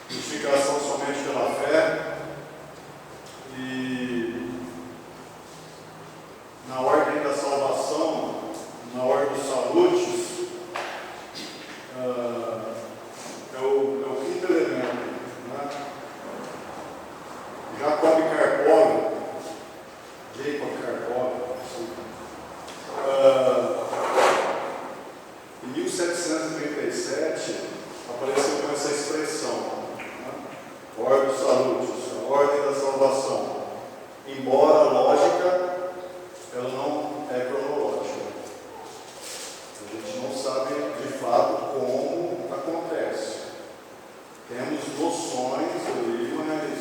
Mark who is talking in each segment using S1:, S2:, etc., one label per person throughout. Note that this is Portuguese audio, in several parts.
S1: justificação somente pela fé. E na ordem da salvação, na ordem dos salutes, é o quinto elemento, né? Jacob Karpov, em 1737, apareceu com essa expressão, né? Ordem dos salutes, a ordem da salvação. Embora a lógica, ela não é cronológica. A gente não sabe de fato como acontece. Temos noções ali, mas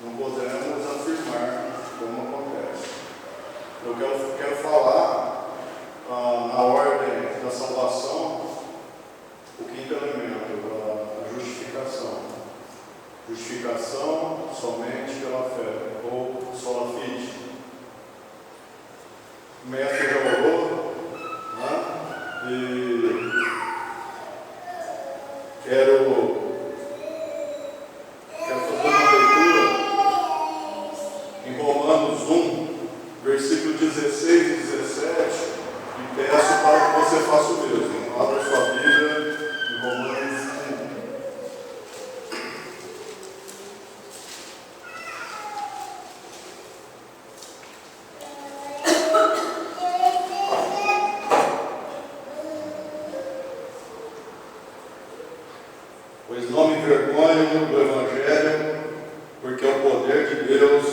S1: não podemos afirmar como acontece. Eu quero falar na ordem da salvação, o quinto elemento, a justificação. Justificação somente pela fé, ou sola fide. O mestre já orou, né? E quero fazer uma leitura em Romanos 1, versículo 16 e 17, e peço para que você faça o mesmo. Abra sua Bíblia em Romanos 1. Pois não me envergonho do Evangelho, porque é o poder de Deus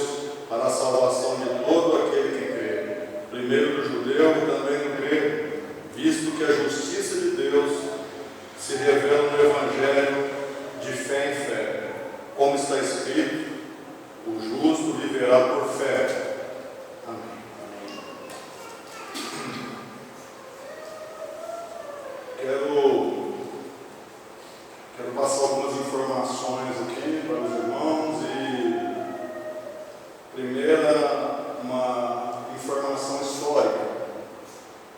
S1: para a salvação de todo aquele que crê, primeiro do judeu e também do grego, visto que a justiça de Deus se revela no Evangelho de fé em fé, como está escrito: o justo viverá por fé. Amém. Quero passar algumas informações aqui para os irmãos. E primeira, uma informação histórica.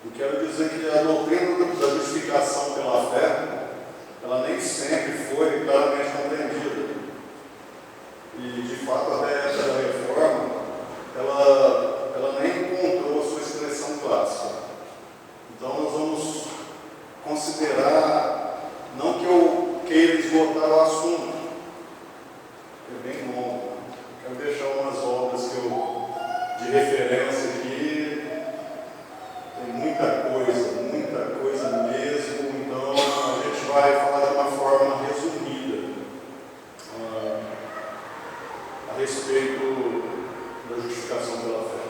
S1: Eu quero dizer que a doutrina da justificação pela fé, ela nem sempre foi claramente compreendida. E, de fato, até a época da Reforma, ela nem encontrou a sua expressão clássica. Então, nós vamos considerar, não que eu queira esgotar o assunto, é bem longo. Quero deixar umas obras de referência aqui. Tem muita coisa mesmo. Então a gente vai falar de uma forma resumida a respeito da justificação pela fé.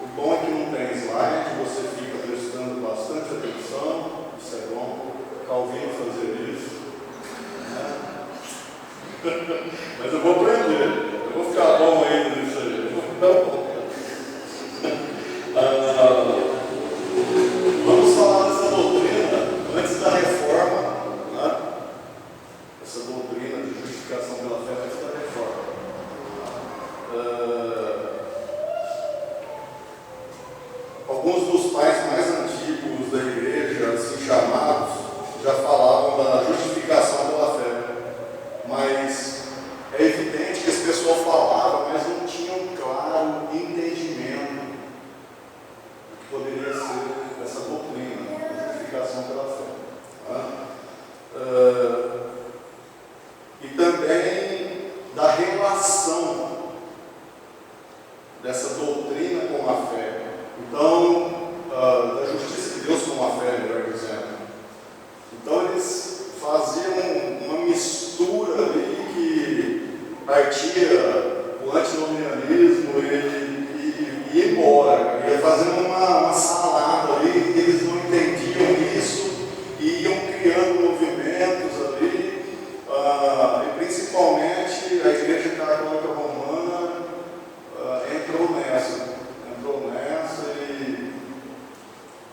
S1: O bom é que não tem slide, você fica prestando bastante atenção, isso é bom. Calvino fazer isso, né? Mas eu vou aprender, eu vou ficar bom ainda nisso aí. Vamos falar dessa doutrina antes da reforma, né? Essa doutrina de justificação pela fé antes da reforma. Alguns dos pais mais antigos da igreja, assim chamados, já falavam da justificação pela fé, mas é evidente que esse pessoal falava, mas não tinha um claro entendimento do que poderia ser essa doutrina, a justificação pela fé. E também da relação dessa doutrina com a fé. Então, da justiça de Deus com a fé, melhor dizendo. Então eles faziam uma mistura ali que partia o antinomianismo e ia embora, ia fazendo uma salada ali, e eles não entendiam isso e iam criando movimentos ali, e principalmente a Igreja Católica Romana entrou nessa e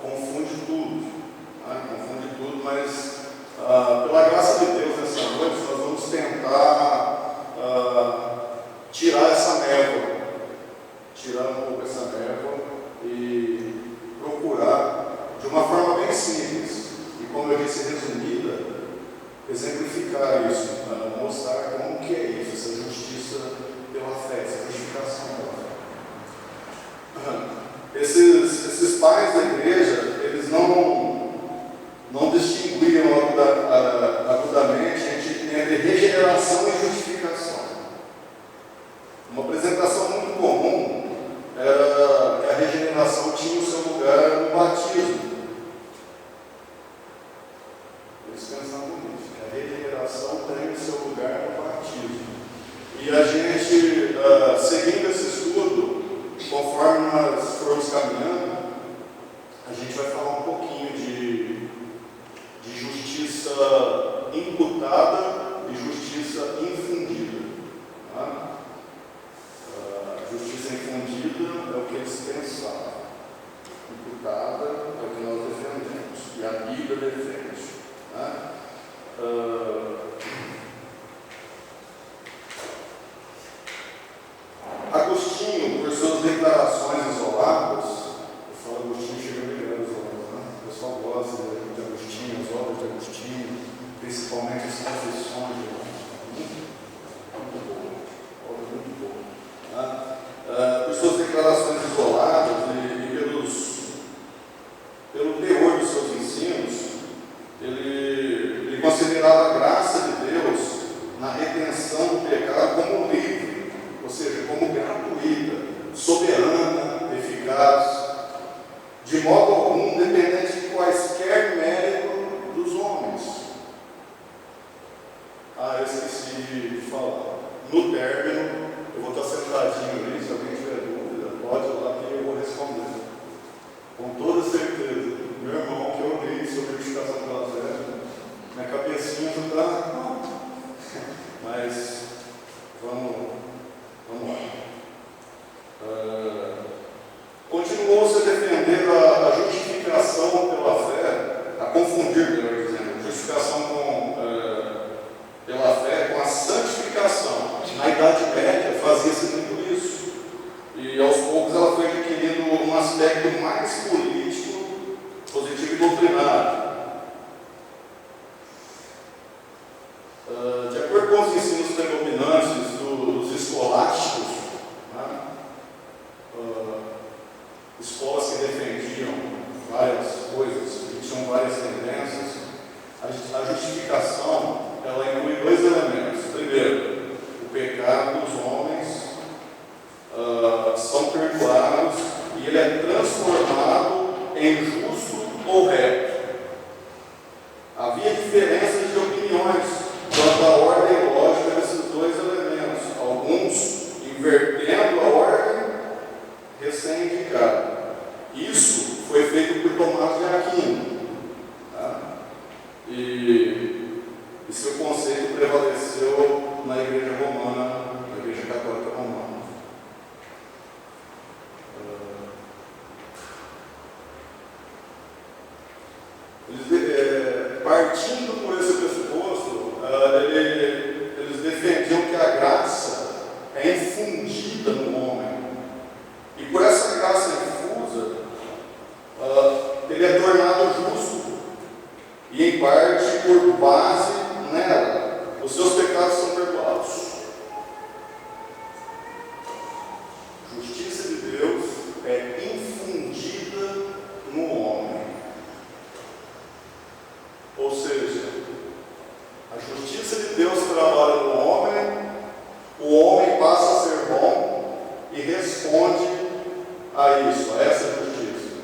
S1: confunde tudo. Mas pela graça de Deus, nessa noite, nós vamos tentar tirar essa névoa, tirar um pouco essa névoa e procurar, de uma forma bem simples e, como eu disse, resumida, exemplificar isso, mostrar como que é isso, essa justiça pela fé, essa justificação pela fé. Esses pais da igreja, eles não distinguiam agudamente entre regeneração e justificação. Uma apresentação muito comum era que a regeneração tinha o seu lugar no batismo. Eles pensavam nisso, que a regeneração tem o seu lugar no batismo. E a gente, seguindo esse estudo, conforme nós formos caminhando, a gente vai falar um pouquinho de justiça imputada e justiça infundida. Tá? Justiça infundida é o que eles pensavam. Imputada é o que nós defendemos. E a Bíblia defende. Tá? Agostinho, por suas declarações isoladas, eu falo Agostinho, chega a melhor isoladas, né? O pessoal gosta de Agostinho, as obras de Agostinho, principalmente as confissões de Agostinho. Muito bom, obra muito boa. Tá? Por suas declarações isoladas e pelo teor dos seus ensinos, ele considerava a graça de Deus na retenção do pecado como livre, ou seja, como gratuita, soberana, eficaz, de modo algum dependente de quaisquer mérito dos homens. Eu esqueci de falar. No término, eu vou estar sentadinho ali, se alguém tiver dúvida, pode ir lá que eu vou responder. Com toda certeza. Meu irmão, que eu li sobre justificação pela fé, minha cabecinha já está. Mas vamos lá. Continuou-se a defender a justificação pela fé, a confundir, melhor dizendo, justificação pela fé com a santificação. Na Idade Média fazia-se muito isso. E aos poucos ela foi adquirindo um aspecto mais político, positivo e doutrinário. De acordo com os ensinos predominantes dos escolásticos, né? Escolas que defendiam várias coisas, que tinham várias tendências, a justificação ela inclui dois elementos. Primeiro, o pecado dos homens são perdoados e ele é transformado em justo ou reto. Havia diferenças de opiniões quanto à ordem lógica desses dois elementos, alguns invertendo a ordem recém-indicada. Isso foi feito por Tomás de Aquino. Tá? E seu conceito prevaleceu na Igreja Romana, na Igreja Católica Romana. Partindo por esse pressuposto, eles defendiam que a graça é infundida no homem. E por essa graça infusa, ele é tornado justo. E em parte, por base nela, os seus pecados são perdoados. A justiça de Deus é infundida no homem. Ou seja, a justiça de Deus trabalha no homem, o homem passa a ser bom e responde a isso, a essa justiça.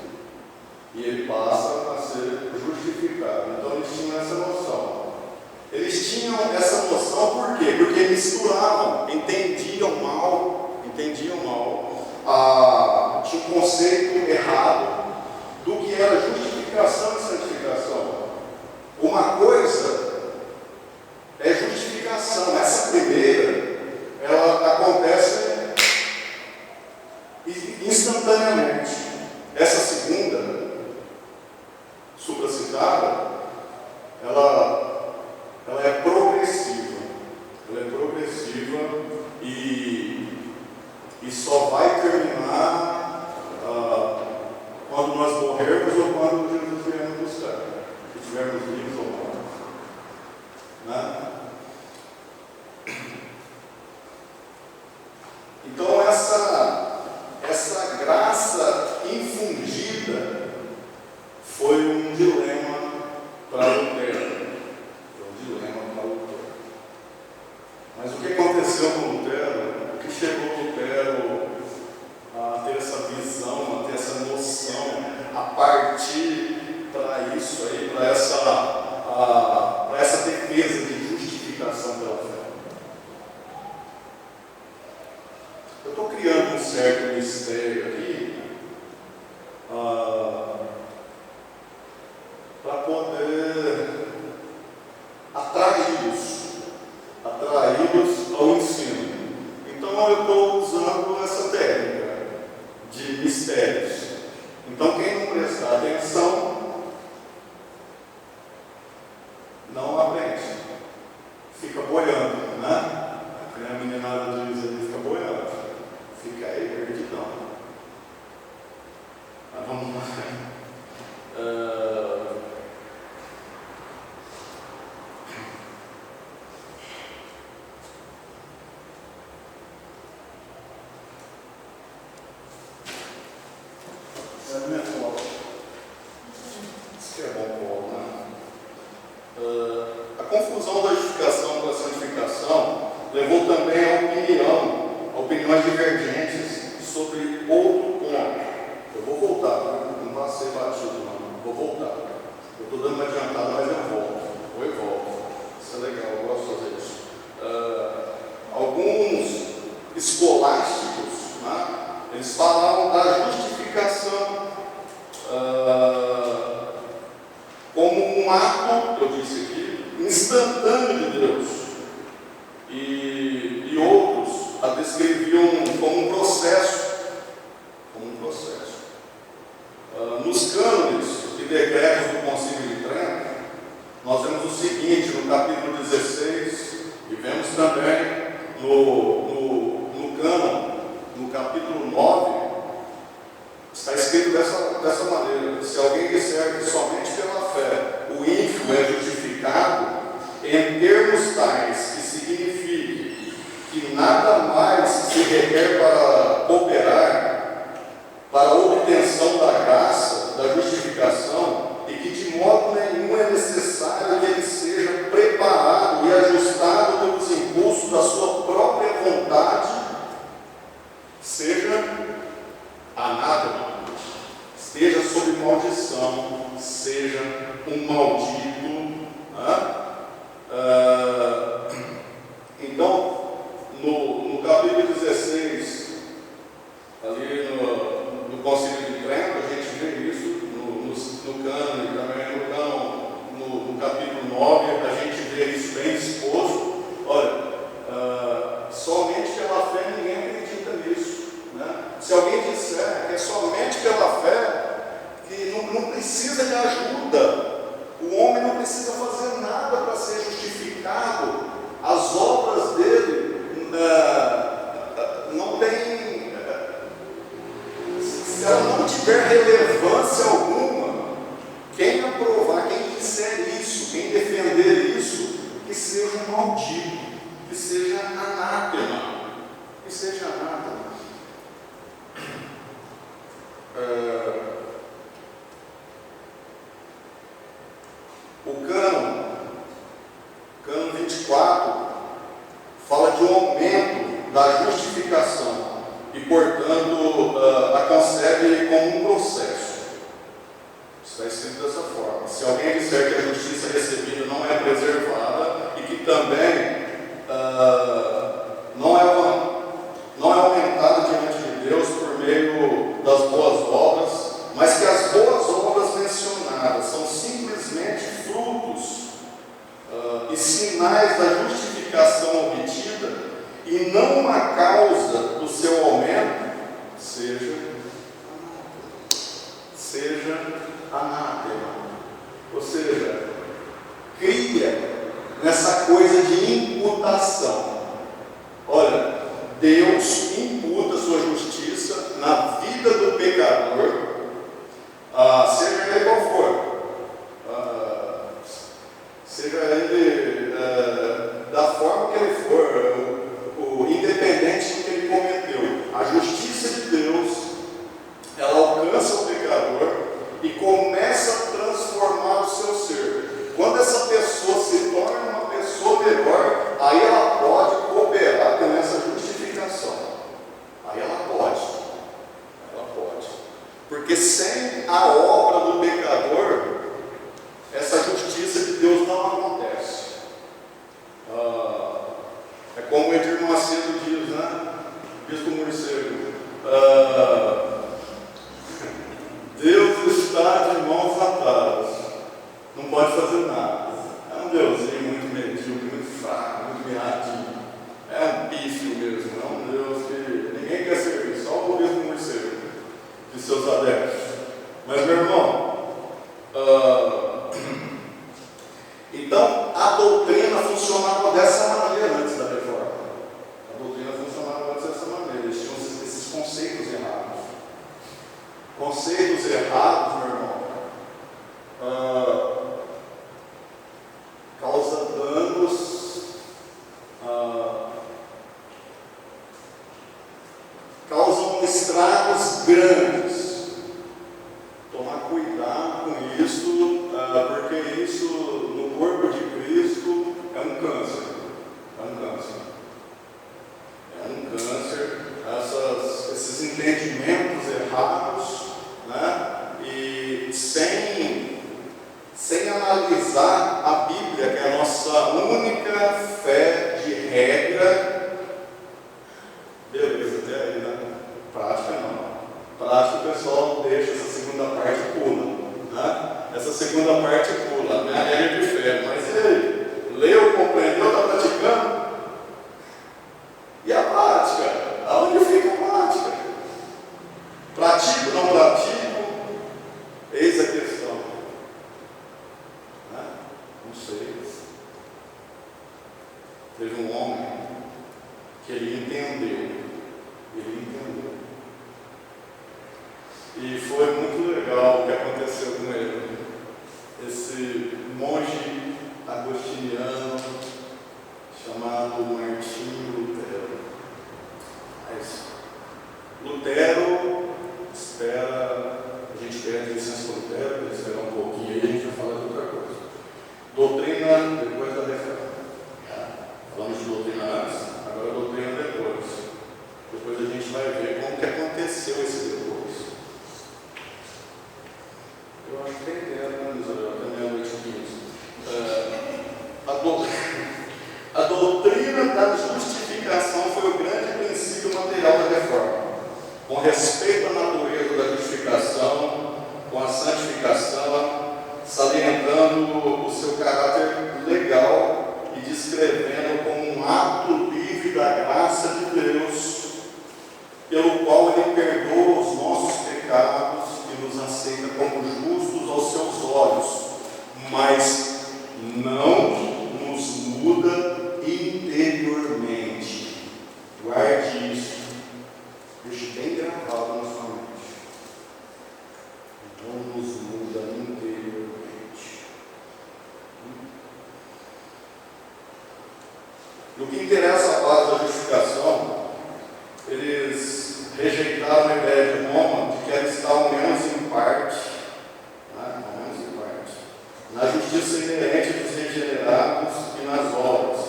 S1: E ele passa a ser justificado. Então eles tinham essa noção. Eles tinham essa noção por quê? Porque misturavam, entendiam mal, tinha um conceito errado do que era justificação e santificação. Uma coisa é justificação, essa primeira, ela acontece instantaneamente. Essa segunda, supracitada, ela é progressiva. Ela é progressiva e só vai terminar quando nós morrermos ou quando Jesus vier nos buscar. Se estivermos vivos ou mortos. defesa de justificação pela fé. Eu estou criando um certo mistério aqui para poder atraí-los ao ensino. Então eu estou usando essa técnica de mistérios. Então quem não prestar atenção não aprende, fica boiando, né? A meninada diz ali, fica boiando, fica aí perdidão. Mas vamos lá. Isso é bom, né? A confusão da justificação com a santificação levou também a opiniões divergentes sobre outro ponto. Eu vou voltar, não vai ser batido, não. Vou voltar. Eu estou dando uma adiantada, mas eu volto. Vou e volto. Isso é legal, eu gosto de fazer isso. Alguns escolásticos, né, eles falavam da justificação como um ato, eu disse aqui, instantâneo de Deus. E outros a descreviam como um processo. Nos cânones e decretos do Concílio de Trento, nós vemos o seguinte no capítulo 16, e vemos também no cânon, no capítulo 9, está escrito dessa maneira: se alguém disser que somente pela fé o ímpio é justificado, em termos tais que signifique que nada mais se requer para cooperar para a obtenção da graça, da justificação, e que de modo nenhum é necessário que ele seja preparado e ajustado pelos impulsos da sua própria vontade, seja anátema, esteja sob maldição, seja um maldito. Então, no capítulo 16, ali no Concílio de Trento, a gente vê isso, no cânon e também no capítulo 9, a gente vê isso bem exposto. Olha, somente pela fé ninguém acredita nisso, né? Se alguém disser que é somente pela fé, que não precisa de ajuda, o homem não precisa fazer nada para ser justificado, as obras dele não têm, se ela não tiver relevância alguma, quem aprovar, quem disser isso, quem defender isso, que seja um maldito, que seja anátema, O cânon 24, fala de um aumento da justificação e, portanto, a concebe como um processo. Está escrito dessa forma: se alguém disser que a justiça recebida não é preservada e que também não é aumentada diante de Deus por meio das boas obras, mas que as boas obras mencionadas são simplesmente frutos e sinais da justificação obtida e não uma causa do seu aumento, seja anátema. Ou seja, cria nessa coisa de imputação. Olha, Deus imputa sua justiça na vida do pecador, seja ele qual for, seja ele da forma que ele for, independente do que ele cometeu. A justiça de Deus, ela alcança o pecador e começa a transformar o seu ser. Quando essa pessoa se torna uma pessoa melhor, aí ela pode cooperar com essa justificação. Aí ela pode. Porque sem a obra do pecador, essa justiça de Deus não acontece. ali muito medíocre, muito fraco, muito mirradinho. É um pífio mesmo, é um Deus que ninguém quer servir, só o mesmo morcego de seus adeptos. Mas, meu irmão, então a doutrina funcionava dessa maneira antes da reforma. A doutrina funcionava antes dessa maneira. Eles tinham esses conceitos errados. Conceitos errados, meu irmão, causa danos, causam estragos grandes. Tomar cuidado com isso, porque isso no corpo de Cristo é um câncer. É um câncer. É um câncer. Esses entendimentos errados, né? E sem analisar a Bíblia, que é a nossa única fé de regra. Beleza, até aí, né? Prática não. Prática o pessoal deixa essa segunda parte e pula, né? Essa segunda parte pula, a minha regra de fé. Mas e aí? Leu, compreendeu, está praticando? E a prática? Aonde fica a prática? Pratico, não pratico? Eis a questão. Né? Não sei. Teve um homem que ele entendeu. E foi muito legal o que aconteceu com ele. Esse monge agostiniano chamado Martinho Lutero. Mas Lutero espera, a gente pede licença para Lutero, para esperar um pouquinho aí, a gente vai falar de outra coisa. Doutrina depois da reforma. Falamos de doutrina antes, agora doutrina depois. Depois a gente vai ver como que aconteceu esse depois. Eu acho que tem tempo, né, Isabel? Até meia-noite e 15. A doutrina da justificação foi o grande princípio material da reforma. Com respeito à natureza da justificação, com a santificação, salientando o seu caráter legal e descrevendo como um ato livre da graça de Deus, pelo qual Ele perdoa os nossos pecados e nos aceita como justos aos seus olhos, mas não nos muda interiormente. Guarde isso, deixe bem gravado na sua mente. Não nos muda interiormente. No que interessa a base da justificação, eles rejeitaram a ideia de Roma de que ela está ao menos em parte, na justiça inerente dos regenerados e nas obras,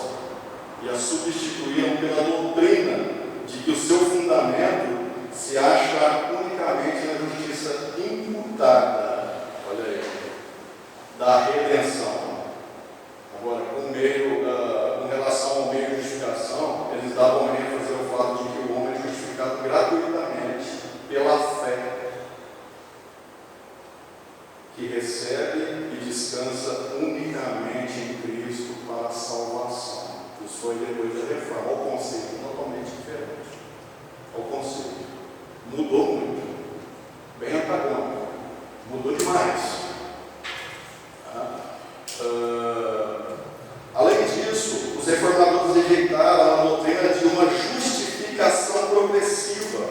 S1: e a substituíram pela doutrina de que o seu fundamento se acha unicamente na justiça imputada, olha aí, da redenção. Agora, com relação ao meio de justificação, eles davam ênfase ao fato de que o homem é justificado gratuitamente pela fé, que recebe e descansa unicamente em Cristo para a salvação. Isso foi depois da reforma. O conceito é totalmente diferente. O conceito mudou muito, bem antagônico, mudou demais. Além disso, os reformadores rejeitaram a doutrina de uma justificação progressiva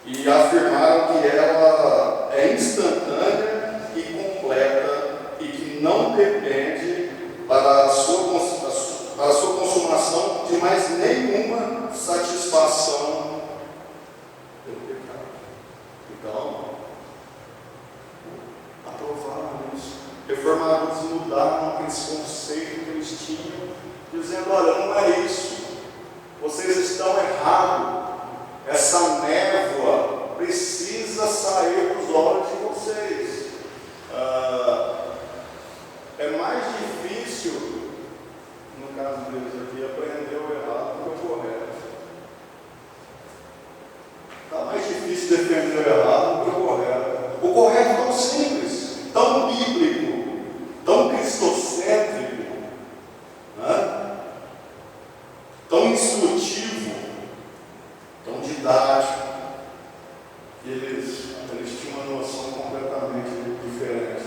S1: e afirmaram que ela é instantânea e completa e que não depende para a sua consumação de mais nenhuma satisfação pelo pecado. Então, aprovaram isso. Reformadores mudaram aqueles conceitos que eles tinham, dizendo: olha, não é isso, vocês estão errados, essa névoa precisa sair dos olhos de vocês. É mais difícil, no caso deles aqui, aprender o errado do que o correto. Está mais difícil defender o errado do que o correto. O correto é tão simples, tão bíblico, tão cristocêntrico, tão instrutivo, tão didático, que eles tinham uma noção completamente diferente.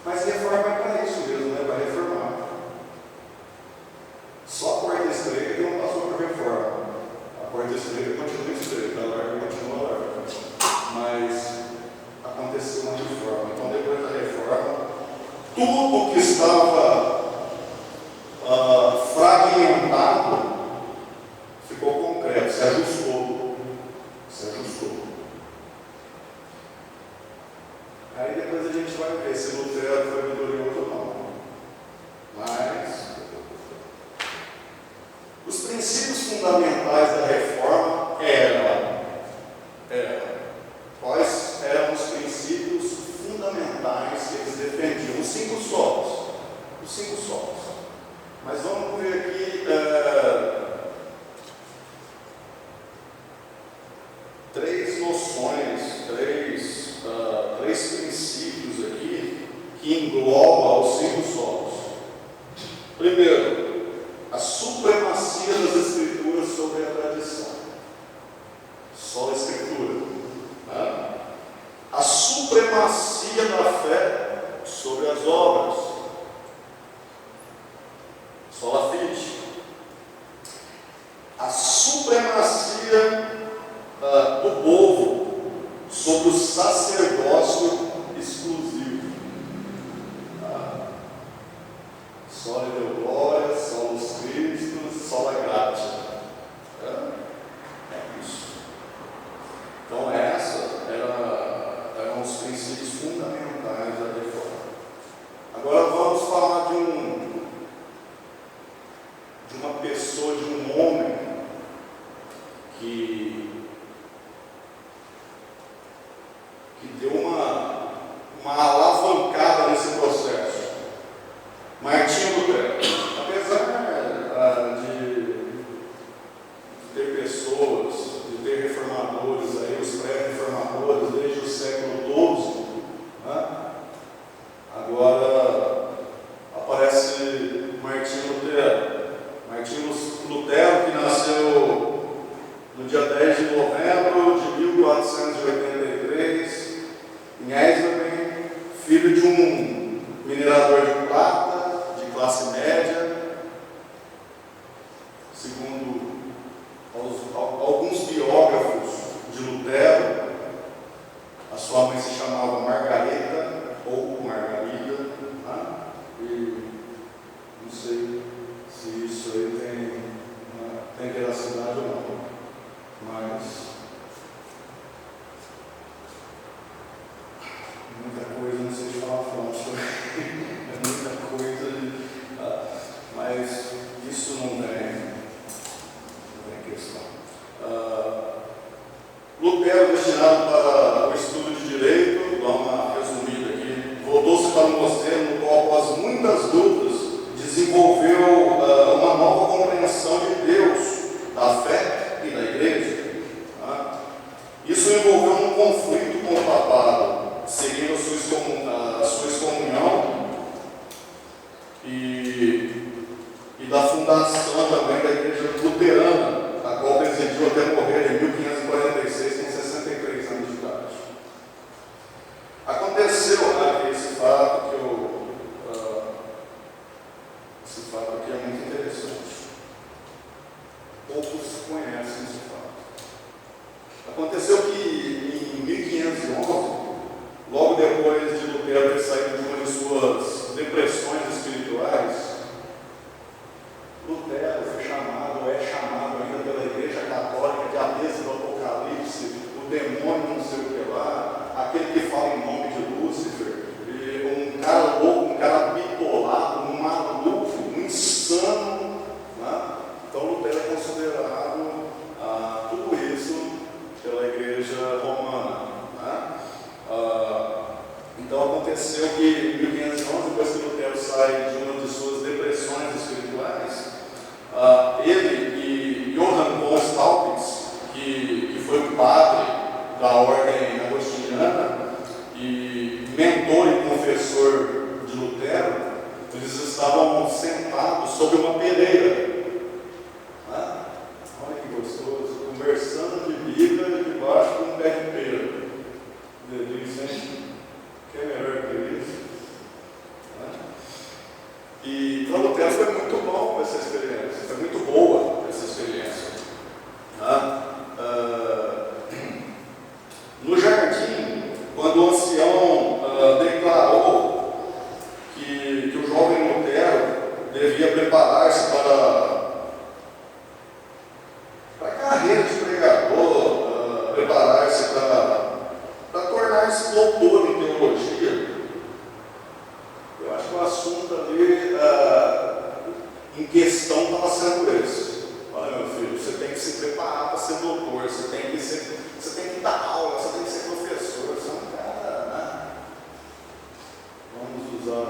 S1: Mas reforma é para isso mesmo, né? Para reformar. Só a porta estreita que não passou por reforma. A porta estreita continua estreita, a larga continua larga. Mas aconteceu uma reforma. Então, depois da reforma, tudo que estava fragmentado ficou concreto, se ajustou. Se ajustou. Aí depois a gente vai ver se Lutero foi vitorioso ou não. Mas os princípios fundamentais da reforma eram quais eram os princípios fundamentais que eles defendiam? Os 5 solos. Os 5 solos. Mas vamos ver aqui 3 noções, 3 princípios aqui que englobam os 5 solos. Primeiro, a supremacia das Escrituras sobre a tradição. Só a Escritura. Né? A supremacia da fé sobre as obras. Sola fide. A supremacia do povo sobre o sacerdócio exclusivo. Sola Deo Glória, Solus Christus, Sola Gratia. É isso. Então, eram os princípios fundamentais da reforma. Agora vamos falar de uma pessoa, de um homem que deu uma alavancada nesse processo. Martinho Lutero. Apesar de ter pessoas, de ter reformadores, aí, os pré-reformadores, desde o século XII, né? Agora aparece Martinho Lutero. Martinho Lutero, que nasceu no dia 10 de novembro de 1483, em Eisleben, filho de um minerador de prata, de classe média, segundo alguns biógrafos de Lutero. A sua mãe se chamava Margareta ou Margarida, né? E não sei se isso aí tem veracidade ou não, mas muita coisa, não sei se falar fonte, é muita coisa, mas isso não tem questão. Lutero, destinado para o estudo de direito, dá uma resumida aqui, voltou-se para um mosteiro no qual, após muitas dúvidas, desenvolveu uma nova compreensão de Deus, da fé e da igreja. Isso envolveu um conflito com o papado, seguindo a sua excomunhão e da fundação também da igreja luterana, a qual presidiu até morrer em 1546, com 63 anos de idade. Aconteceu esse fato esse fato aqui é muito interessante. Poucos conhecem esse fato. Aconteceu que em 1511, logo depois de Lutero ter saído de uma de suas depressões espirituais, Lutero foi chamado, é chamado ainda pela Igreja Católica de a besta do Apocalipse, o demônio não sei o que lá, aquele que fala em nome de Lúcifer, um cara louco, um cara bitolado, um maluco, um insano, né? Então Lutero é considerado tudo isso pela Igreja Romana, né? Então aconteceu que em 1511, depois que Lutero sai de uma de suas depressões espirituais, ele e Johann von Staupitz, que foi o padre da ordem agostiniana e mentor e confessor de Lutero, eles estavam sentados sobre uma pereira, né? para Lutero foi muito bom essa experiência, foi muito boa essa experiência. No jardim, quando o ancião declarou que o jovem Lutero devia preparar-se para a carreira de pregador, preparar-se para tornar-se doutor em teologia, eu acho que o assunto ali em questão estava sendo esse. Olha, meu filho, você tem que se preparar para ser doutor, você tem que dar aula, você tem que ser professor, você é um cara, né? Vamos usar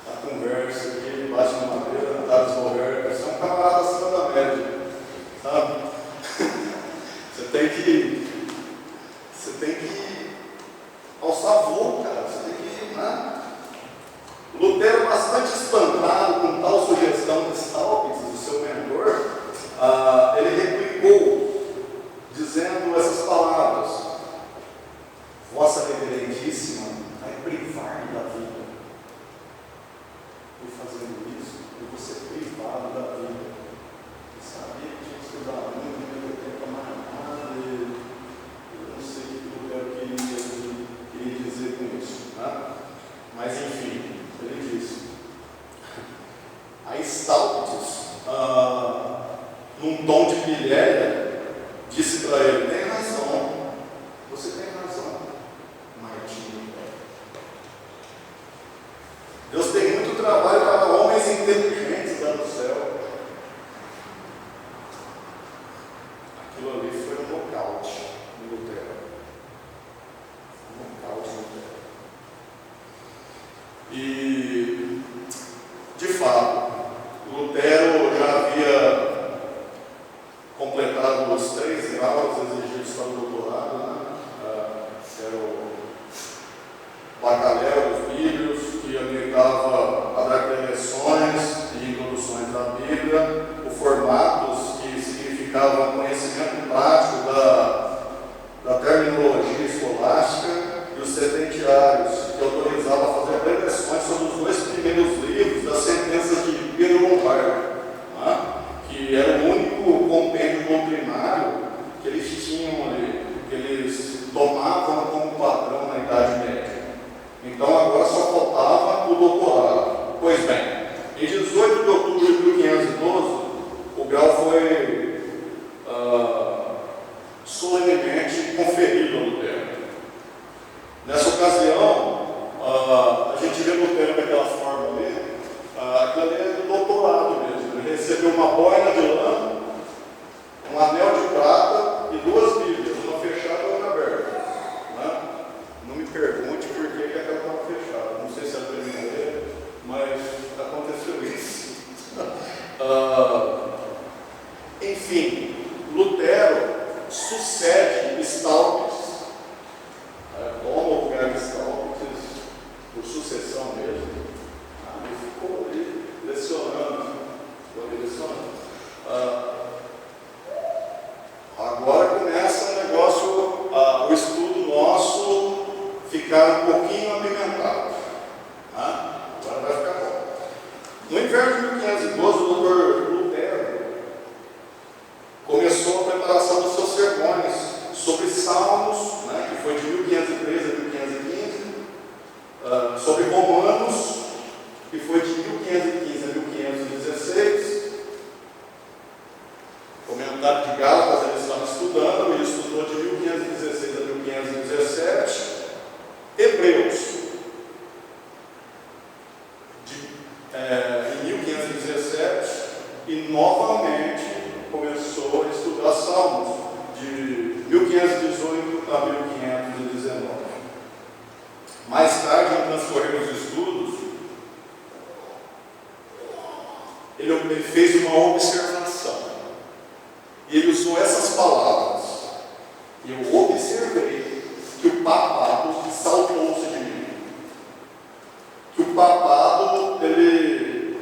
S1: a conversa aqui, bate na madeira, Thales Roberto, você é um camarada acima da média, sabe? Você tem que alçar voo, cara, você tem que, né? Lutero, bastante espantado com tal sugestão de Staupitz, do seu mentor, ele replicou, dizendo essas palavras: Vossa Reverendíssima vai privar-me da vida. Por fazendo isso, eu vou ser privado da vida. Eu sabia que tinha que estudar muito, não ia ter tempo mais nada, eu não sei o que Lutero queria dizer com isso, né? Mas enfim, ele disse. A Staupitz, num tom de pilhéria, disse para ele: tem razão, você tem razão, Martinho. Deus tem muito trabalho para homens inteligentes lá no céu. Aquilo ali foi um nocaute no Lutero. Um nocaute no Lutero. E, de fato, Lutero já havia completado os 3 graus exigidos para o doutorado, né? Era o bacalhau dos Bíblios, que habilitava a dar preleções e introduções da Bíblia, o formatos, que significava conhecimento prático da terminologia escolástica, e os sedentiários, que autorizava a fazer preleções sobre os 2 primeiros livros das sentenças de Pedro Lombardo, né? Que era o único compêndio doutrinário que eles tinham ali, que eles tomavam como padrão na Idade Média. Então agora só faltava o doutorado. Pois bem, em 18 de outubro de 1512, o grau foi solenemente conferido a Lutero. Nessa ocasião, a gente vê Lutero daquela forma ali, aquilo ali é do doutorado mesmo. Ele recebeu uma boina de lã, um anel de prata e 2 Bíblias, uma fechada e outra aberta. Né? Não me pergunte por que aquela estava fechada. Não sei se era para ele morrer, mas aconteceu isso. Enfim, Lutero sucede Staupitz. Toma o lugar de Staupitz por sucessão mesmo. Ele ficou ali lecionando. Agora começa um negócio, o estudo nosso ficar um pouquinho apimentado. Agora vai ficar bom. No inverno de 1512, o doutor Lutero começou a preparação dos seus sermões sobre Salmos, né, que foi de 1513 a 1515, sobre Romanos, que foi de 1515 a 1516, comentário de Gálatas ele estava estudando, ele estudou de 1516 a 1517, Hebreus, em 1517, e novamente começou a estudar Salmos, de 1518 a 1519. Mais tarde, no transcorrer dos estudos, ele fez uma observação. E ele usou essas palavras: e eu observei que o papado saltou-se de mim. Que o papado, ele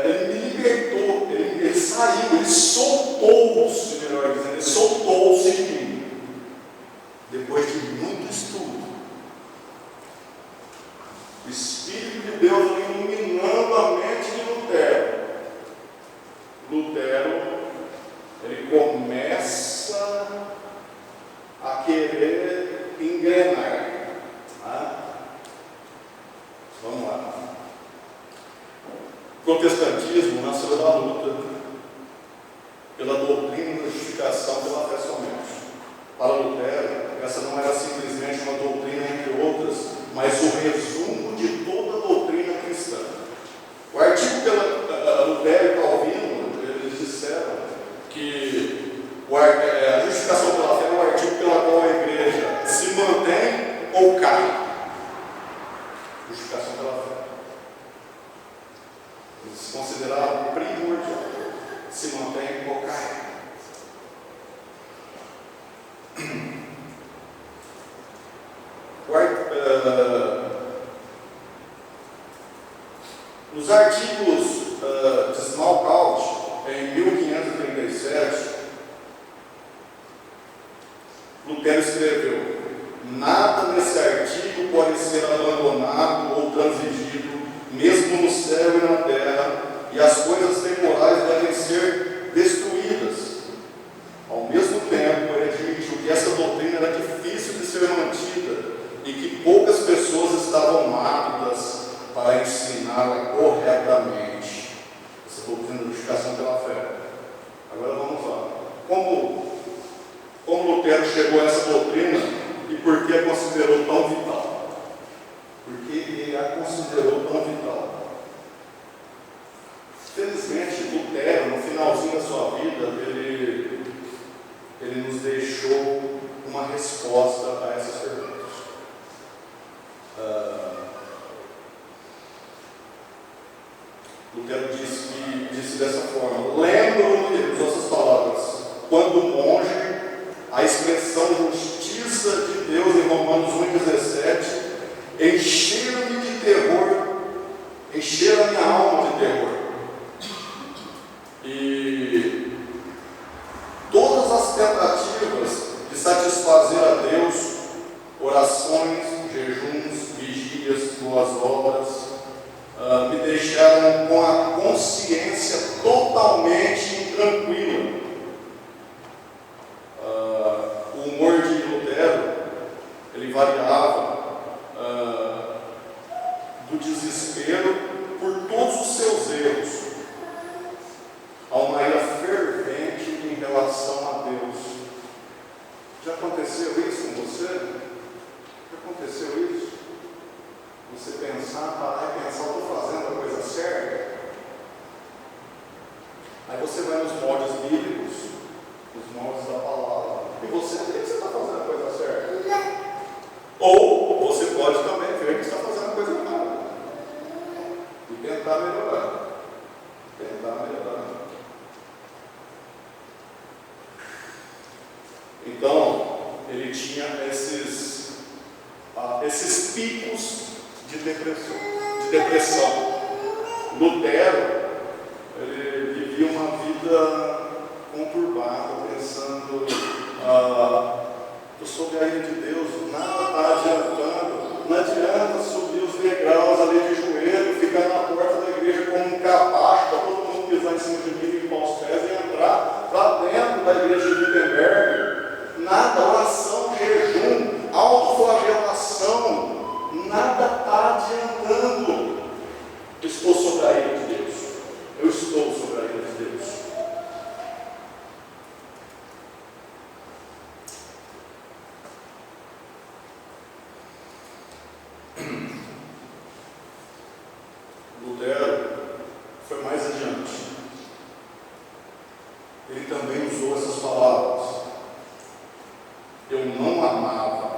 S1: me libertou, ele saiu, ele soltou-se, melhor dizendo, ele soltou-se de mim. Depois de muito estudo, o Espírito de Deus me iluminou protestantismo nasceu da luta pela doutrina da justificação pela fé somente. Para Lutero, essa não era simplesmente uma doutrina entre outras, mas o resumo de toda a doutrina cristã. O artigo pela Lutero e Calvino, eles disseram que a justificação pela fé é o artigo pela qual a igreja se mantém ou cai. Justificação pela fé. Eles se consideravam primordial. Se mantém ou cai. Nos artigos de Smalcald, em 1537, Lutero escreveu: nada nesse artigo pode ser abandonado ou transigido, mesmo no céu e na terra, e as coisas temporais devem ser destruídas. Ao mesmo tempo, ele admitiu que essa doutrina era difícil de ser mantida e que poucas pessoas estavam aptas para ensiná-la corretamente. Essa doutrina da justificação pela fé. Agora vamos lá. Como Lutero chegou a essa doutrina e por que a considerou tão vital? Porque ele a considerou tão vital. Felizmente, Lutero, no finalzinho da sua vida, ele nos deixou uma resposta a essas perguntas. Lutero disse dessa forma: lembro-me, ele usou essas palavras, quando monge, a expressão justiça de Deus em Romanos 1,17 encheram-me de terror, encheram a minha alma de terror. E todas as tentativas de satisfazer a Deus, orações, jejuns, vigílias, boas obras, me deixaram com a consciência totalmente intranquila. O humor de Lutero, ele variava do desespero por todos os seus erros a uma ira fervente em relação a Deus. Já aconteceu isso com você? Já aconteceu isso? Você pensar, parar e pensar: estou fazendo a coisa certa? Aí você vai nos moldes bíblicos, nos moldes da palavra, e você vê que você está fazendo a coisa certa. Ou você pode também ver que está fazendo a coisa errada e tentar melhorar. Então, ele tinha esses picos de depressão. Lutero, ele vivia uma vida conturbada, pensando: eu sou a ira de Deus, nada está adiantando, não adianta subir os degraus ali de joelho, ficar na porta da igreja como um capacho, para todo mundo pisar em cima de mim, limpar os pés e entrar para dentro da igreja de Wittenberg. Nada, oração, jejum, autoflagelação, nada está adiantando. Estou sobre a ira de Deus. Eu estou sobre a ira de Deus. Lutero foi mais adiante. Ele também usou essas palavras: eu não amava,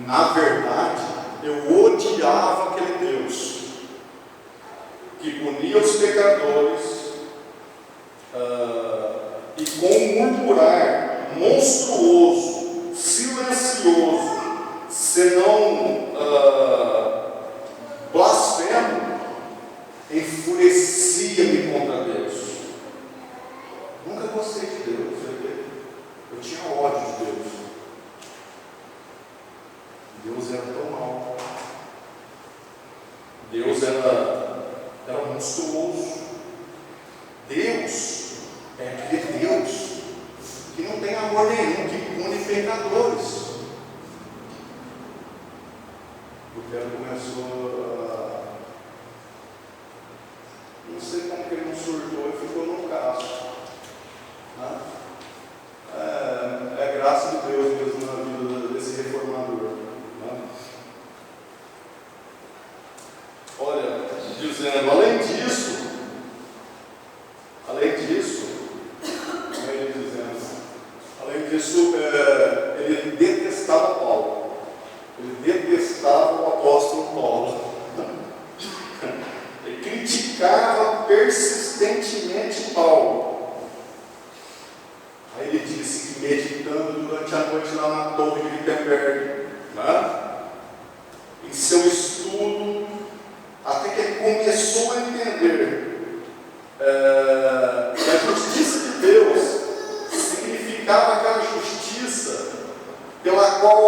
S1: na verdade, eu odiava aquele Deus que punia os pecadores e com um murmurar monstruoso, silencioso, senão blasfemo, enfurecia-me contra Deus. Nunca gostei de Deus, eu tinha ódio de Deus. Deus era tão mau. Deus era monstruoso. Deus é aquele Deus que não tem amor nenhum, que pune pecadores. Lutero começou Não sei como que ele não surtou e ficou no caso. Né? É graça de Deus mesmo na vida desse reformador. Né? Olha, dizendo, além disso, ele detestava Paulo. Ele detestava o apóstolo Paulo. Ele criticava persistentemente Paulo. Aí ele disse que meditando durante a noite lá na torre de Wittenberg, né? Em seu estudo, até que ele começou a entender que a justiça de Deus significava aquela justiça pela qual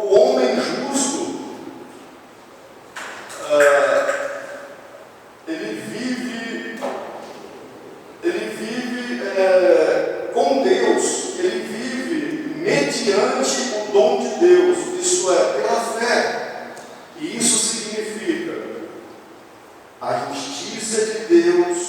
S1: o homem justo ele vive com Deus, ele vive mediante o dom de Deus, isso é, pela fé. E isso significa a justiça de Deus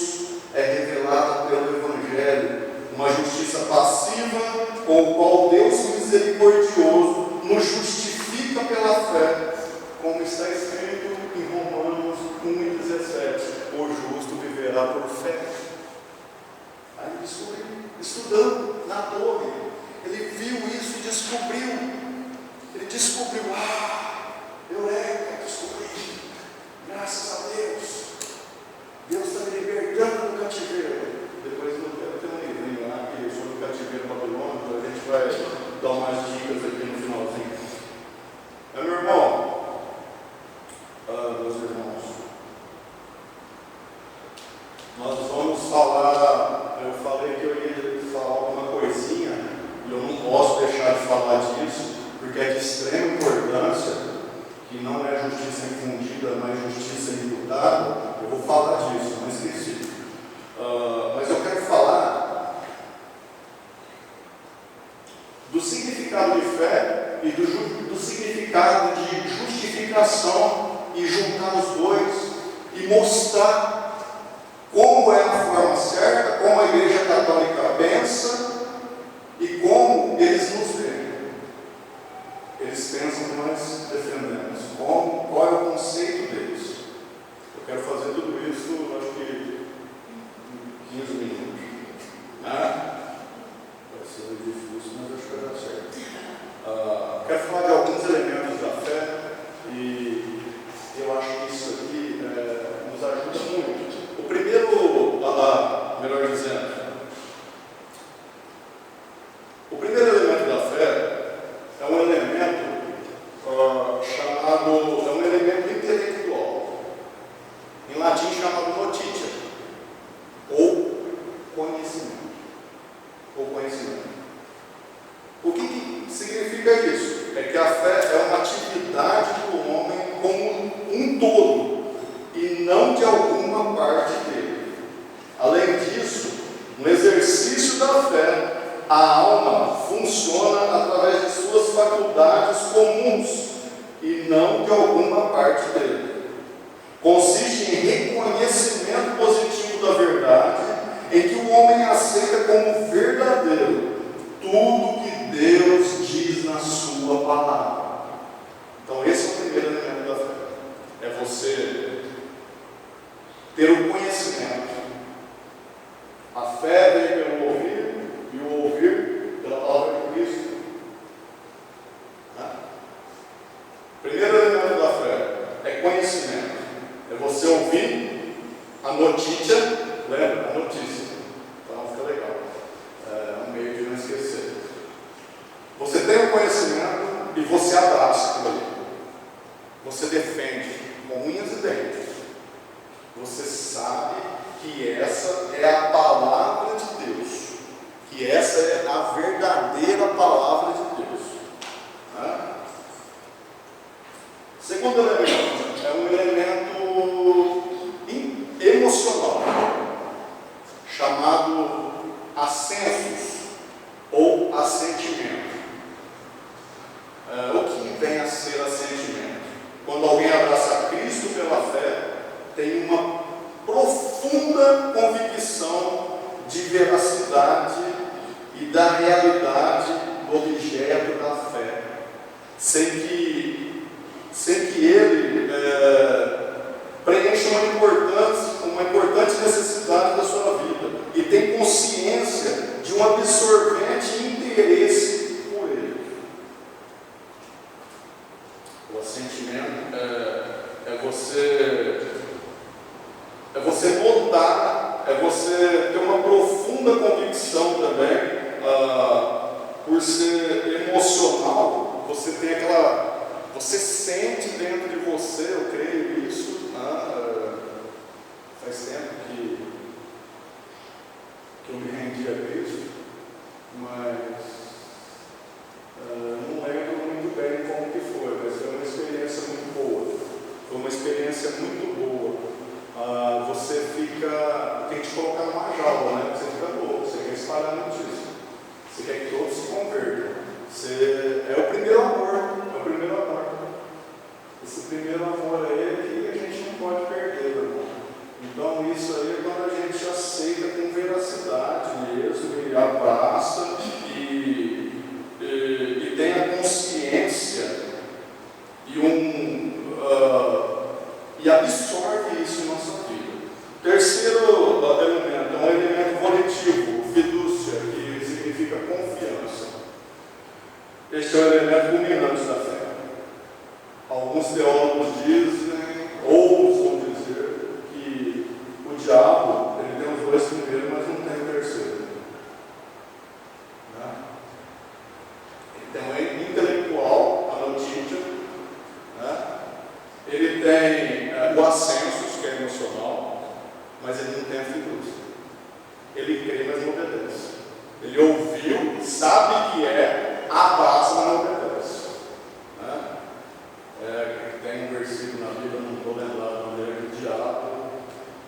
S1: é revelada pelo Evangelho, uma justiça passiva com o qual Deus misericordioso nos justifica pela fé, como está escrito em Romanos 1:17, o justo viverá por fé. Aí ele descobriu, estudando na torre, ele viu isso e descobriu, eureka, descobri, graças a Deus está me libertando do cativeiro. Depois eu tenho um livrinho lá sobre o cativeiro babilônico, a gente vai dar umas dicas aqui no finalzinho. Meu irmão, meus irmãos, nós vamos falar, eu falei que eu ia falar alguma coisinha, e eu não posso deixar de falar disso, porque é de extrema importância, que não é justiça infundida, mas justiça imputada. Eu vou falar disso, não esqueci. Mas eu quero falar do significado de fé e do significado de justificação, e juntar os dois e mostrar como é a forma certa, como a Igreja Católica pensa e como eles nos veem. Eles pensam que nós defendemos. Qual é o conceito deles? Eu quero fazer tudo isso, acho que em 15 minutos. Vai ser difícil, mas acho que vai dar certo. Quero falar de alguns elementos da fé e eu acho que isso aqui nos ajuda muito. O primeiro, melhor dizendo, o primeiro elemento da fé é um elemento chamado, é um elemento intelectual, em latim chamado notitia, ou conhecimento. O que significa isso? É que a fé é uma atividade do homem como um todo, e não de alguma parte dele. Além disso, no exercício da fé, a alma funciona através de suas faculdades comuns e não de alguma parte dele. Consiste em reconhecimento positivo da verdade, em que o homem aceita como verdadeiro tudo que Deus diz na sua palavra. Então esse é o primeiro elemento da fé. É você ter o conhecimento. A fé vem pelo ouvir, e o ouvir pela palavra de Cristo. Primeiro elemento da fé é conhecimento. É você ouvir a notícia, lembra? A notícia. Então fica legal. É um meio de não esquecer. Você tem o conhecimento e você abraça aquilo ali. Você defende com unhas e dentes. Você sabe que essa é a palavra de Deus. Que essa é a verdadeira palavra de Deus. Segundo elemento, é um elemento emocional, chamado assensos ou assentimento. O que vem a ser assentimento? Quando alguém abraça Cristo pela fé, tem uma profunda profunda convicção de veracidade e da realidade do objeto da fé, sem que ele preencha uma importante necessidade da sua vida e tem consciência de um absorvente interesse por ele. O assentimento é você notar, é você ter uma profunda convicção também, por ser emocional, você sente dentro de você, eu creio nisso, faz tempo que eu me rendi a Cristo, mas não lembro muito bem como que foi, mas foi uma experiência muito boa. Foi uma experiência muito boa. Você tem que te colocar numa jaula, né? Você fica louco, você quer espalhar notícia, você quer que todos se convertam. É o primeiro amor, Esse primeiro amor aí que a gente não pode perder, irmão. Então isso aí é quando a gente aceita com veracidade mesmo, e abraça e tem a consciência e absorve isso em nossa vida. Terceiro elemento é um elemento volitivo, fidúcia, que significa confiança. Este é o elemento culminante da fé. Alguns teólogos ousam dizer que o diabo ele tem os dois primeiros, mas não tem o terceiro. Né? Então é intelectual, a notícia, né? Ele tem o ascensus, que é emocional, mas ele não tem a fidúcia. Ele crê, mas não obedece. Ele ouviu, sabe que abraça, mas não obedece. Né? Tem um versículo na Bíblia, não estou lembrado onde é, que o diabo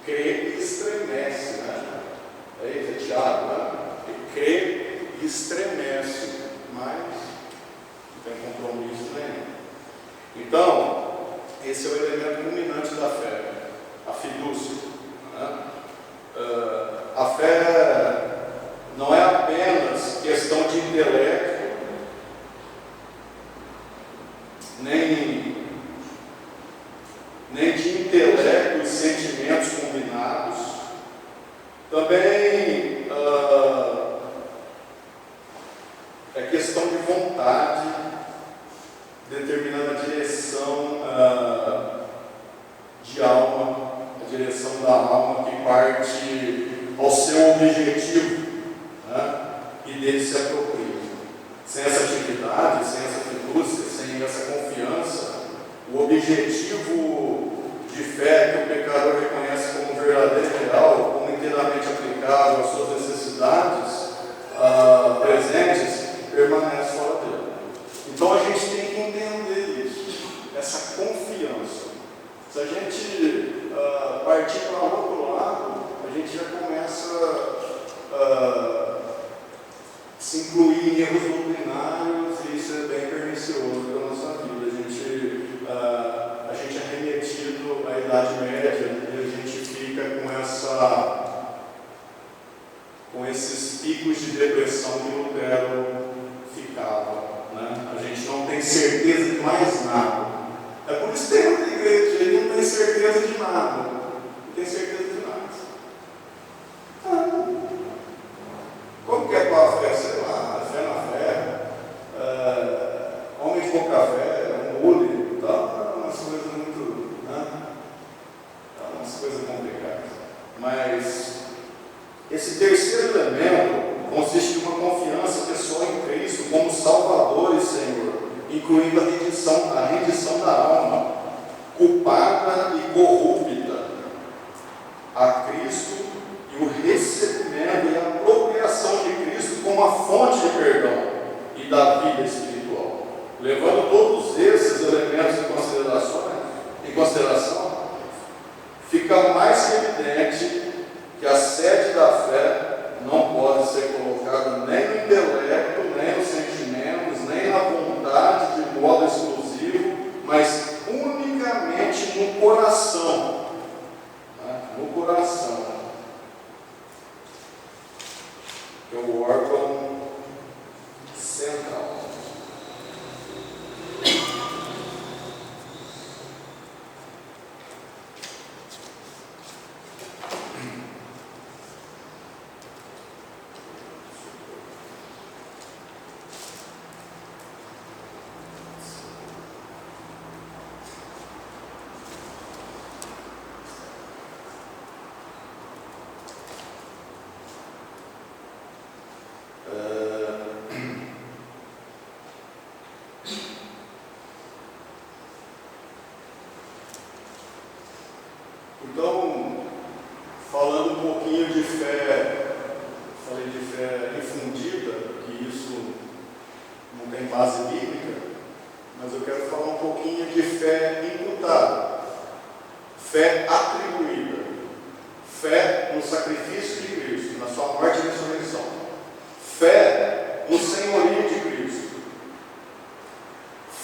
S1: crê e estremece. Né? É isso, é Tiago, né? Ele crê e estremece, mas não tem compromisso nenhum. Então, esse é o elemento culminante da fé, a fidúcia. Né? A fé não é apenas questão de intelecto, nem de intelecto e sentimentos combinados. Também é questão de vontade, determinando a direção de alma, a direção da alma que parte ao seu objetivo, né? E dele se apropria. Sem essa atividade, sem essa fidúcia, sem essa confiança, o objetivo de fé que o pecador reconhece como verdadeiro e real, como inteiramente aplicável às suas necessidades presentes, permanece fora dele. Então a gente tem que entender isso, essa confiança. Se a gente partir para o outro lado, a gente já começa a se incluir em erros doutrinários, e isso é bem pernicioso para a nossa vida. A gente é remetido à Idade Média e a gente fica com esses picos de depressão que Lutero ficava. Né? A gente não tem certeza de mais nada. É por isso que tem muita igreja, ele não tem certeza de nada. Não tem certeza de nada. Como que é a fé? Sei lá, fé na fé, homem de pouca fé, mule, tal, umas coisas muito, né? Umas coisas complicadas. Mas esse terceiro elemento consiste em uma confiança pessoal em Cristo como Salvador e Senhor, incluindo a rendição da alma, culpada e corrupta, a Cristo, e o recebimento e a apropriação de Cristo como a fonte de perdão e da vida espiritual. Levando todos esses elementos em consideração, fica mais que evidente que a sede da fé não pode ser colocada nem no intelecto, nem nos sentimentos, nem na vontade de modo exclusivo, mas unicamente no coração. Né? No coração. que é o órgão central. Então, falando um pouquinho de fé, falei de fé infundida, que isso não tem base bíblica, mas eu quero falar um pouquinho de fé imputada, fé atribuída, fé no sacrifício de Cristo, na sua morte e ressurreição, fé no senhorio de Cristo,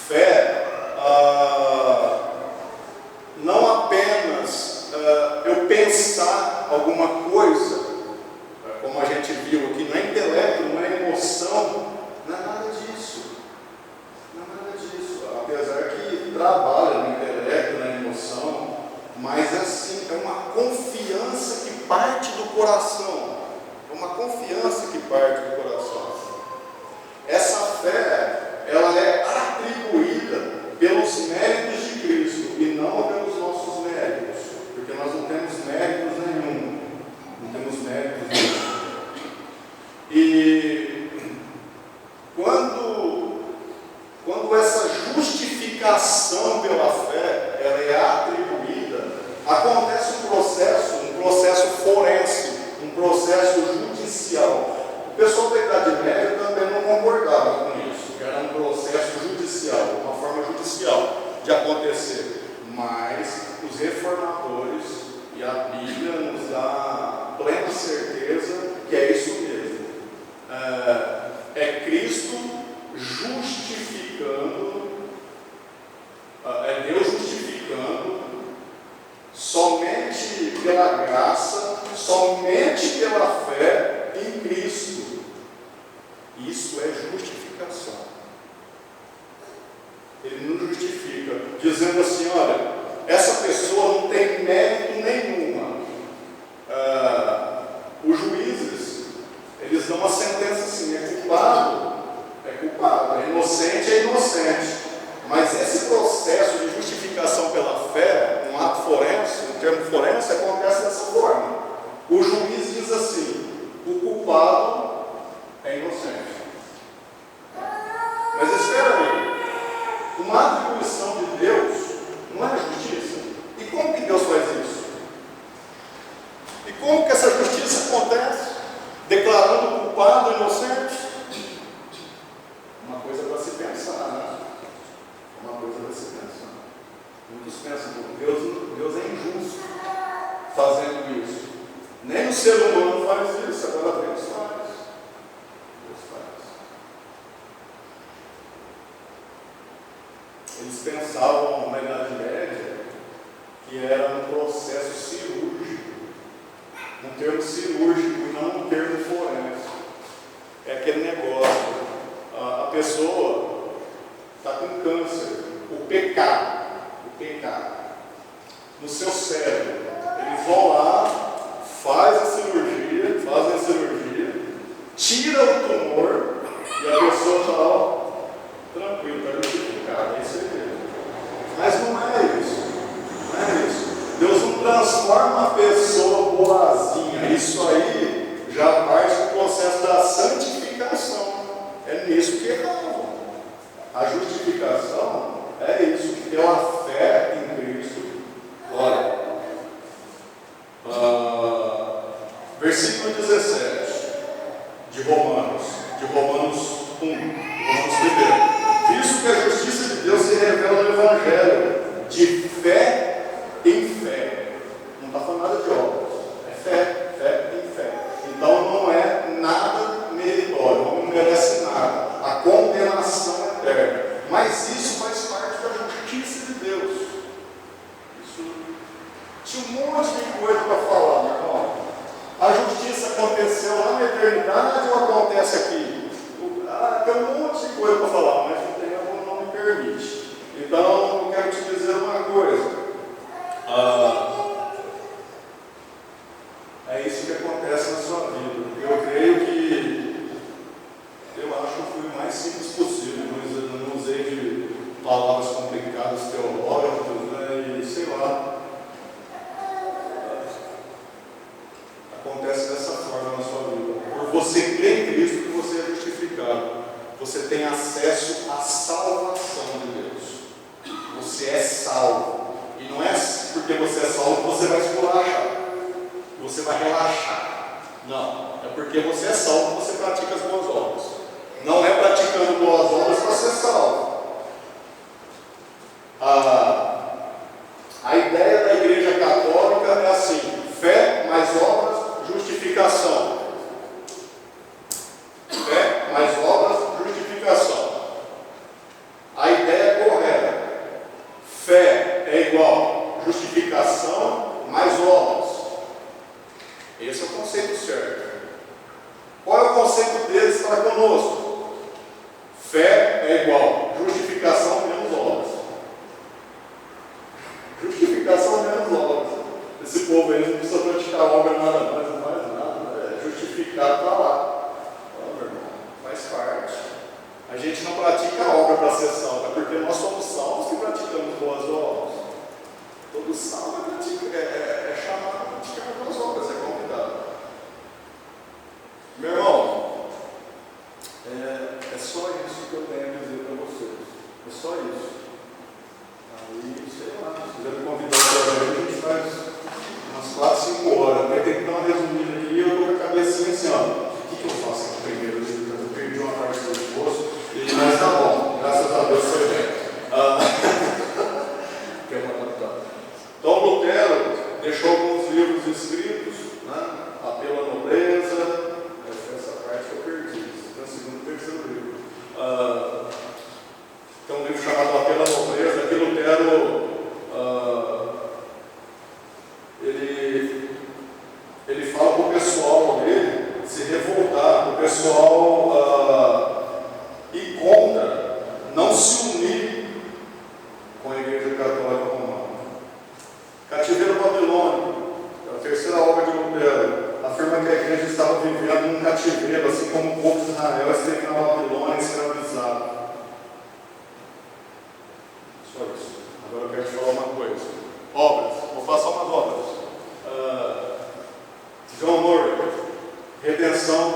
S1: fé não apenas eu pensar alguma coisa, como a gente viu aqui, não é intelecto, não é emoção, não é nada disso. Não é nada disso. Apesar que trabalha no intelecto, na emoção, mas assim, é uma confiança que parte do coração. É uma confiança que parte do coração. Essa fé, ela é atribuída pelos méritos de Cristo e não pelos nossos méritos, porque nós não temos méritos nenhum, não temos méritos nenhum. E quando essa justificação pela fé, ela é atribuída, acontece um processo forense, um processo judicial. O pessoal da Idade Média também não concordava com isso, que era um processo judicial, uma forma judicial de acontecer. Mas os reformadores e a Bíblia nos dá plena certeza que é isso mesmo. É Cristo justificando, é Deus justificando somente pela graça, somente pela fé em Cristo. Isso é justificação. Ele nos justifica, dizendo assim: olha, essa pessoa não tem mérito nenhuma. Os juízes, eles dão uma sentença assim: é culpado, é inocente, é inocente. Mas esse processo de justificação pela fé, um ato forense, um termo forense, acontece dessa forma. O juiz diz assim: o culpado é inocente. Mas espera aí, uma atribuição de Deus não é justiça? E como que Deus faz isso? E como que essa justiça acontece? Declarando o culpado inocente? Uma coisa para se pensar, né? Uma coisa para se pensar. Muitos pensam que Deus é injusto fazendo isso. Nem o ser humano faz isso, agora Deus faz. Deus faz. Eles pensavam na Idade Média que era um processo cirúrgico, um termo cirúrgico e não um termo forense. É aquele negócio, a pessoa está com câncer, o pecado no seu cérebro. Eles vão lá, fazem a cirurgia, tira o tumor e a pessoa está tranquila, está justificada. É isso aí mesmo. Mas não é isso. Deus não transforma a pessoa boazinha. Isso aí já parte do processo da santificação. É nisso que erravam. A justificação é isso, pela fé em Cristo. Olha, versículo 17 de Romanos 1, Romanos 1. Visto que a justiça de Deus se revela no Evangelho, de fé em fé. Não está falando nada de obras, é fé em fé. Então não é nada meritório, não merece nada. A condenação é eterna. Mas isso faz parte da justiça de Deus. Isso tinha um monte de coisa para falar, meu irmão. A justiça aconteceu lá na eternidade ou acontece aqui? Tem um monte de coisa para falar, mas o tempo não me permite. Então, eu quero te dizer uma coisa. É isso que acontece na sua vida. Eu creio que, eu acho que eu fui o mais simples possível, mas eu não usei de palavras complicadas, teológicas, né, e sei lá. Acontece dessa forma na sua vida. Por você crer em Cristo, que você é justificado. Você tem acesso à salvação de Deus. Você é salvo. E não é porque você é salvo que você vai esculachar, que você vai relaxar. Não. É porque você é salvo que você pratica as boas obras. Não é praticando boas obras para ser salvo. A ideia da Igreja Católica é assim: fé mais obras, justificação. Fé mais obras, justificação. A ideia correta: fé é igual justificação mais obras. Esse é o conceito certo. Qual é o conceito deles para conosco? Fé é igual justificação menos obras. Justificação menos obras. Esse povo aí não precisa praticar obra nada mais, não faz nada. É justificado, está lá. Meu irmão, faz parte. A gente não pratica a obra para ser salvo, é porque nós somos salvos que praticamos boas obras. Todo salvo é chamado a praticar boas obras, é convidado. Meu irmão, é só isso que eu tenho a dizer para vocês. É só isso. Aí, sei lá, se quiser me convidar para a gente faz umas 4, 5 horas. Vai ter que dar uma resumida aqui e eu estou com a cabecinha assim, ó. O que eu faço aqui primeiro? Eu perdi uma parte do esforço, mas tá bom, graças a Deus foi bem. Então, Lutero deixou alguns livros escritos, né? Apelo à Nobreza. Essa parte que eu perdi. É o segundo e terceiro livro. Tem um livro chamado Apelo à Nobreza, que Lutero ele fala para o pessoal dele se revoltar, para o pessoal ir contra, não se unir com a Igreja Católica Romana. Cativeiro Babilônico, a terceira obra de Lutero, afirma que a igreja estava vivendo num cativeiro, assim como o povo de Israel esteve na Babilônia escravizado. Só isso. Agora eu quero te falar uma coisa. Obras, vou passar umas obras. John Murray, redenção,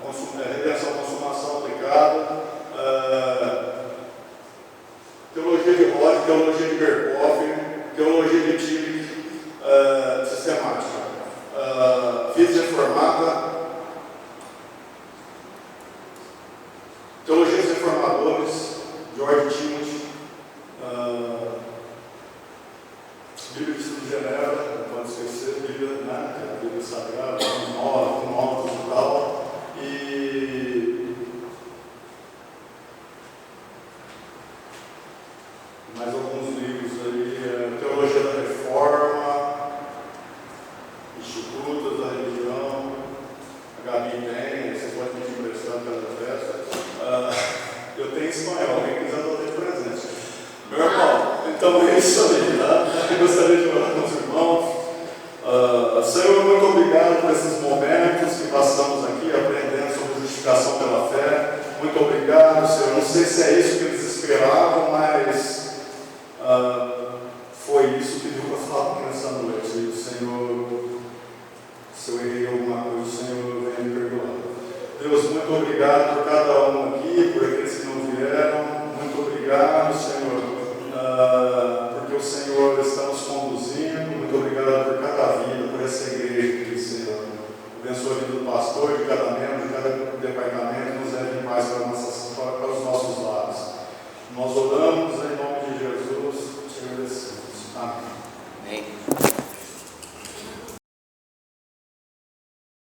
S1: consumação aplicada, teologia de Rod, teologia de Berkhoff, teologia de Tillich, sistemática, física reformada, teologia dos reformadores, George Timothy, Bíblia de Estudo de Genebra, não pode esquecer, Bíblia Sagrada, novos e tal, e mais alguns livros aí, Teologia da Reforma, Institutos da Religião, a Gabi tem, vocês podem me emprestar pela festa. Eu tenho espanhol, quem quiser fazer de presente. Meu irmão, então é isso aí, tá? Eu gostaria de orar com os irmãos. Senhor, muito obrigado por esses momentos que passamos aqui aprendendo sobre justificação pela fé. Muito obrigado, Senhor. Não sei se é isso que eles esperavam, mas foi isso que deu para falar aqui nessa noite. E, Senhor, se eu errei alguma coisa, Senhor, venha me perdoar. Deus, muito obrigado por cada um aqui, por aqueles que não vieram. Muito obrigado, Senhor, porque o Senhor está nos conduzindo. Muito obrigado por cada vida, por essa igreja aqui, Senhor. Abençoa a vida do pastor, de cada membro, de cada departamento, nos leve em paz para os nossos lares. Nós oramos em nome de Jesus, te agradecemos. Amém.
S2: Amém.